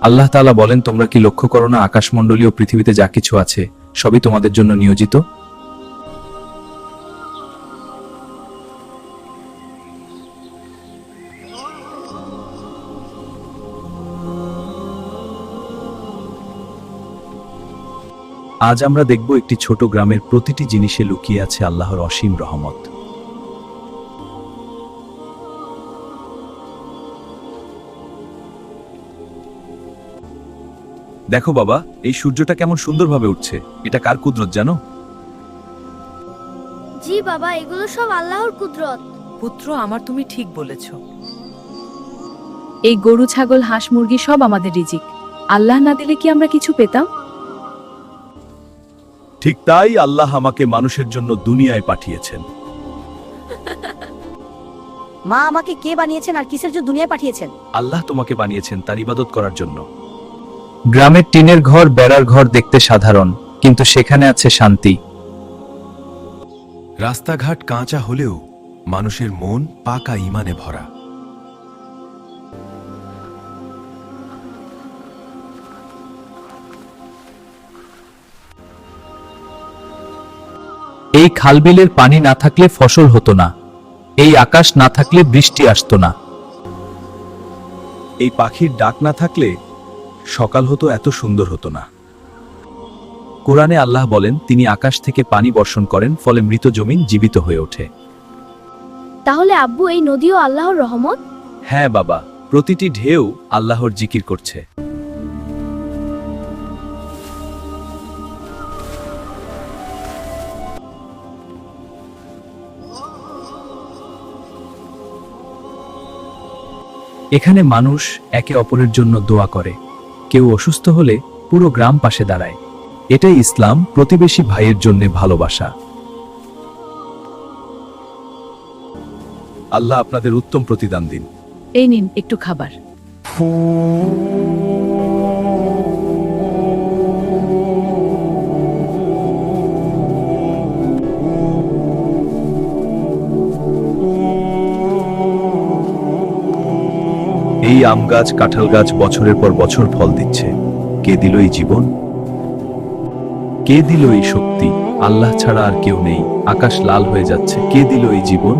আল্লাহ তাআলা বলেন, তোমরা কি লক্ষ্য করো না আকাশমণ্ডলী ও পৃথিবীতে যা কিছু আছে সবই তোমাদের জন্য নিয়োজিত? আজ আমরা দেখব একটি ছোট গ্রামের প্রতিটি জিনিসে লুকিয়ে আছে আল্লাহর অসীম রহমত। দেখো বাবা, এই সূর্যটা কেমন সুন্দরভাবে উঠছে। এটা কার কুদরত জানো? জি বাবা, এগুলো সব আল্লাহর কুদরত। পুত্র আমার, তুমি ঠিক বলেছ। এই গরু, ছাগল, হাঁস, মুরগি সব আমাদের রিজিক। আল্লাহ না দিলে কি আমরা কিছু পেতাম? ঠিক তাই আল্লাহ আমাকে মানুষের জন্য দুনিয়ায় পাঠিয়েছেন। মা, আমাকে কে বানিয়েছেন আর কিসের জন্য দুনিয়ায় পাঠিয়েছেন? আল্লাহ তোমাকে বানিয়েছেন তার ইবাদত করার জন্য। গ্রামের টিনের ঘর, বেড়ার ঘর দেখতে সাধারণ, কিন্তু সেখানে আছে শান্তি। রাস্তাঘাট কাঁচা হলেও মানুষের মন পাকা ঈমানে ভরা। এই খালবিলের পানি না থাকলে ফসল হতো না, এই আকাশ না থাকলে বৃষ্টি আসতো না, এই পাখির ডাক না থাকলে সকাল হতো এত সুন্দর হতো না। কোরআনে আল্লাহ বলেন, তিনি আকাশ থেকে পানি বর্ষণ করেন, ফলে মৃত জমিন জীবিত হয়ে ওঠে। তাহলে আব্বু, এই নদীও আল্লাহর রহমত? হ্যাঁ বাবা, প্রতিটি ঢেউ আল্লাহর জিকির করছে। এখানে মানুষ একে অপরের জন্য দোয়া করে, কেউ অসুস্থ হলে পুরো গ্রাম পাশে দাঁড়ায়। এটাই ইসলাম, প্রতিবেশী ভাইয়ের জন্য ভালোবাসা। আল্লাহ আপনাদের উত্তম প্রতিদান দিন। এই নিন একটু খাবার। এই আম গাছ, কাঁঠাল গাছ বছরের পর বছর ফল দিচ্ছে। কে দিল এই জীবন? কে দিল এই শক্তি? আল্লাহ ছাড়া আর কেউ নেই। আকাশ লাল হয়ে যাচ্ছে। কে দিল এই জীবন?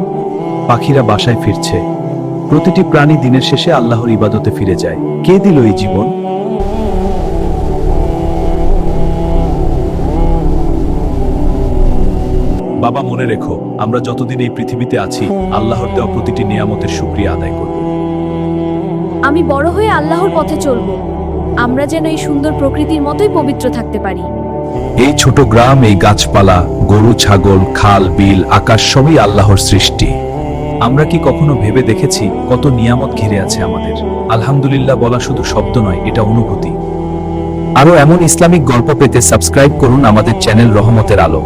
পাখিরা বাসায় ফিরছে। প্রতিটি প্রাণী দিনের শেষে আল্লাহর ইবাদতে ফিরে যায়। কে দিল এই জীবন? বাবা, মনে রেখো, আমরা যতদিন এই পৃথিবীতে আছি আল্লাহর দেওয়া প্রতিটি নিয়ামতের শুকরিয়া আদায় করব। আমি বড় হয়ে আল্লাহর পথে চলব। আমরা যেন এই সুন্দর প্রকৃতির মতোই পবিত্র থাকতে পারি। এই ছোট গ্রাম, এই গাছপালা, গরু, ছাগল, খাল, বিল, আকাশ সবই আল্লাহর সৃষ্টি। আমরা কি কখনো ভেবে দেখেছি কত নিয়ামত ঘিরে আছে আমাদের? আলহামদুলিল্লাহ বলা শুধু শব্দ নয়, এটা অনুভূতি। আরো এমন ইসলামিক গল্প পেতে সাবস্ক্রাইব করুন আমাদের চ্যানেল রহমতের আলো।